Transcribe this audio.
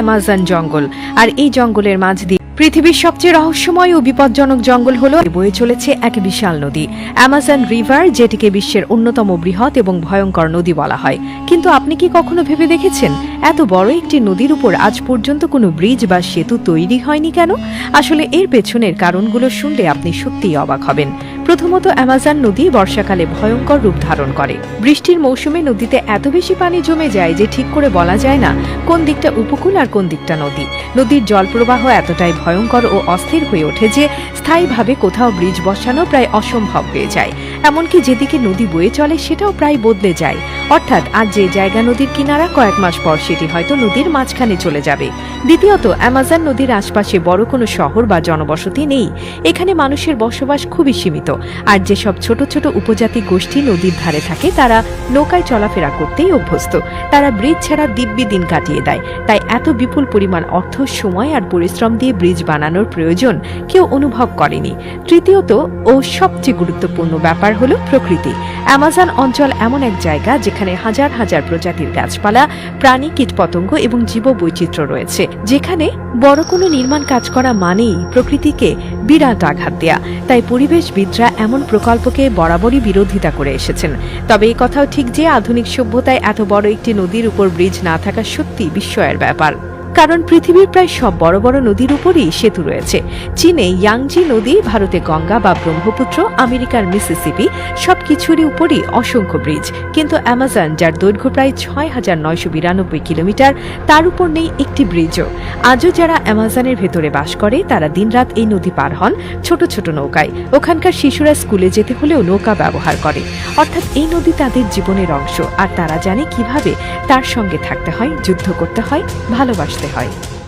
Amazon জঙ্গল। আর এই জঙ্গলের মাঝ দিয়ে পৃথিবীর সবচেয়ে রহস্যময় ও বিপজ্জনক জঙ্গল হল বয়ে চলেছে এক বিশাল নদী, অ্যামাজন রিভার, যেটিকে বিশ্বের অন্যতম বৃহৎ এবং ভয়ঙ্কর নদী বলা হয়। কিন্তু আপনি কি কখনো ভেবে দেখেছেন এত বড় একটি নদীর উপর আজ পর্যন্ত কোনো ব্রিজ বা সেতু তৈরি হয়নি কেন? আসলে এর পেছনের কারণগুলো শুনলে আপনি সত্যিই অবাক হবেন। প্রথমত, অ্যামাজন নদী বর্ষাকালে ভয়ঙ্কর রূপ ধারণ করে। বৃষ্টির মৌসুমে নদীতে এত বেশি পানি জমে যায় যে ঠিক করে বলা যায় না কোন দিকটা উপকূল আর কোন দিকটা নদী। নদীর জলপ্রবাহ এতটাই ভয়ঙ্কর ও অস্থির হয়ে ওঠে যে স্থায়ীভাবে কোথাও ব্রিজ বসানো প্রায় অসম্ভব হয়ে যায়। এমনকি যেদিকে নদী বয়ে চলে সেটাও প্রায় বদলে যায়। অর্থাৎ আজ যে জায়গা নদীর কিনারা, কয়েক মাস পর সেটি হয়তো নদীর মাঝখানে চলে যাবে। দ্বিতীয়ত, অ্যামাজন নদীর আশপাশে বড় কোনো শহর বা জনবসতি নেই। এখানে মানুষের বসবাস খুবই সীমিত। আর যেসব ছোট ছোট উপজাতি গোষ্ঠী নদীর ধারে থাকে তারা নৌকায় চলাফেরা করতেই অভ্যস্ত। তারা ব্রিজ ছাড়া দিব্যি দিন কাটিয়ে দেয়। তাই এত বিপুল পরিমাণ অর্থ, সময় আর পরিশ্রম দিয়ে ব্রিজ বানানোর প্রয়োজন কেউ অনুভব করেনি। তৃতীয়ত ও সবচেয়ে গুরুত্বপূর্ণ ব্যাপার হলো প্রকৃতি। অ্যামাজন অঞ্চল এমন এক জায়গা যেখানে হাজার হাজার প্রজাতির গাছপালা, প্রাণী, কীটপতঙ্গ এবং জীববৈচিত্র্য রয়েছে। যেখানে বড় কোনো নির্মাণ কাজ করা মানেই প্রকৃতিকে বিরাট আঘাত দেয়া। তাই পরিবেশবিদরা এমন প্রকল্পকে বরাবরই বিরোধিতা করে এসেছেন। তবে এই কথাও ঠিক যে আধুনিক সভ্যতায় এত বড় একটি নদীর উপর ব্রিজ না থাকা সত্যি বিস্ময়ের ব্যাপার। কারণ পৃথিবীর প্রায় সব বড় বড় নদীর উপরই সেতু রয়েছে। চীনে ইয়াংজি নদী, ভারতে গঙ্গা বা ব্রহ্মপুত্র, আমেরিকার মিসিসিপি, সবকিছুরই উপরই অসংখ্য ব্রিজ। কিন্তু অ্যামাজন, যার দৈর্ঘ্য প্রায় ৬,৯৯২ কিলোমিটার, তার উপর নেই একটি ব্রিজও। আজও যারা অ্যামাজনের ভেতরে বাস করে তারা দিনরাত এই নদী পার হন ছোট ছোট নৌকায়। ওখানকার শিশুরা স্কুলে যেতে হলেও নৌকা ব্যবহার করে। অর্থাৎ এই নদী তাদের জীবনের অংশ, আর তারা জানে কিভাবে তার সঙ্গে থাকতে হয়, যুদ্ধ করতে হয়, ভালোবাসতে হয়।